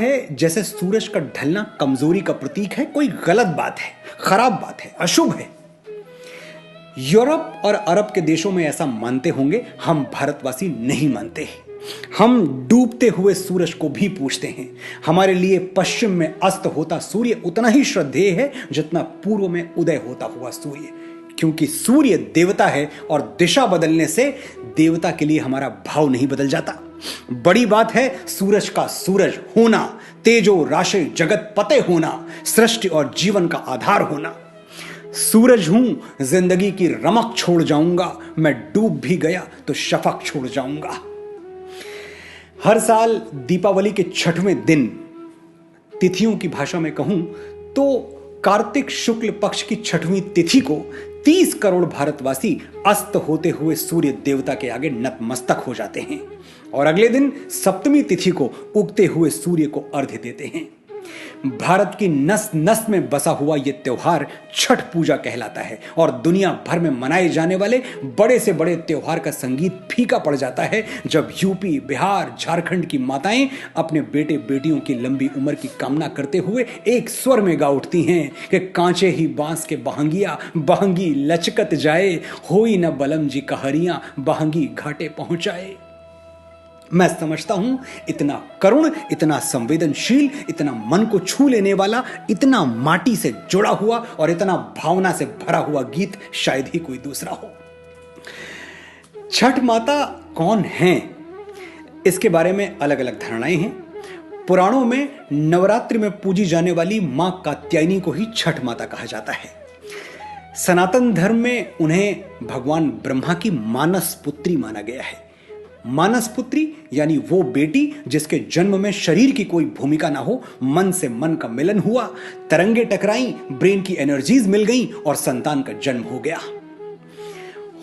है जैसे सूरज का ढलना कमजोरी का प्रतीक है, कोई गलत बात है, खराब बात है, अशुभ है। यूरोप और अरब के देशों में ऐसा मानते होंगे, हम भारतवासी नहीं मानते। हम डूबते हुए सूरज को भी पूजते हैं। हमारे लिए पश्चिम में अस्त होता सूर्य उतना ही श्रद्धेय है जितना पूर्व में उदय होता हुआ सूर्य, क्योंकि सूर्य देवता है और दिशा बदलने से देवता के लिए हमारा भाव नहीं बदल जाता। बड़ी बात है सूरज का सूरज होना, तेजो राशि जगत पते होना, सृष्टि और जीवन का आधार होना। सूरज हूं, जिंदगी की रमक छोड़ जाऊंगा, मैं डूब भी गया तो शफक छोड़ जाऊंगा। हर साल दीपावली के 6वें दिन, तिथियों की भाषा में कहूं तो कार्तिक शुक्ल पक्ष की 6वीं तिथि को 30 करोड़ भारतवासी अस्त होते हुए सूर्य देवता के आगे नतमस्तक हो जाते हैं और अगले दिन सप्तमी तिथि को उगते हुए सूर्य को अर्घ्य देते हैं। भारत की नस नस में बसा हुआ यह त्योहार छठ पूजा कहलाता है और दुनिया भर में मनाए जाने वाले बड़े से बड़े त्योहार का संगीत फीका पड़ जाता है जब यूपी, बिहार, झारखंड की माताएं अपने बेटे बेटियों की लंबी उम्र की कामना करते हुए एक स्वर में गा उठती हैं कि कांचे ही बांस के बहंगिया, बहंगी लचकत जाए, होई न बलम जी कहरियां, बहंगी घाटे पहुंचाए। मैं समझता हूं इतना करुण, इतना संवेदनशील, इतना मन को छू लेने वाला, इतना माटी से जुड़ा हुआ और इतना भावना से भरा हुआ गीत शायद ही कोई दूसरा हो। छठ माता कौन हैं, इसके बारे में अलग अलग धारणाएं हैं। पुराणों में नवरात्रि में पूजी जाने वाली मां कात्यायनी को ही छठ माता कहा जाता है। सनातन धर्म में उन्हें भगवान ब्रह्मा की मानस पुत्री माना गया है। मानस पुत्री यानी वो बेटी जिसके जन्म में शरीर की कोई भूमिका ना हो, मन से मन का मिलन हुआ, तरंगे टकराई, ब्रेन की एनर्जीज मिल गई और संतान का जन्म हो गया।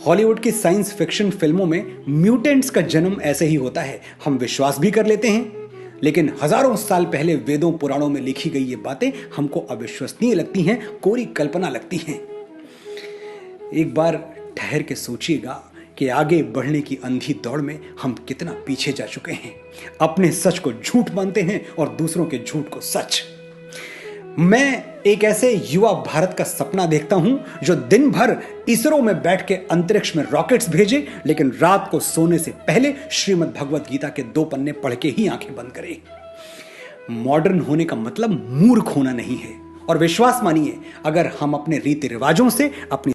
हॉलीवुड की साइंस फिक्शन फिल्मों में म्यूटेंट्स का जन्म ऐसे ही होता है, हम विश्वास भी कर लेते हैं, लेकिन हजारों साल पहले वेदों पुराणों में लिखी गई ये बातें हमको अविश्वसनीय लगती हैं, कोरी कल्पना लगती हैं। एक बार ठहर के सोचिएगा कि आगे बढ़ने की अंधी दौड़ में हम कितना पीछे जा चुके हैं। अपने सच को झूठ मानते हैं और दूसरों के झूठ को सच। मैं एक ऐसे युवा भारत का सपना देखता हूं जो दिन भर इसरो में बैठ के अंतरिक्ष में रॉकेट्स भेजे, लेकिन रात को सोने से पहले श्रीमद् भगवत गीता के 2 पन्ने पढ़ के ही आंखें बंद करे। मॉडर्न होने का मतलब मूर्ख होना नहीं है। और विश्वास मानिए, अगर हम अपने रीति रिवाजों से, अपनी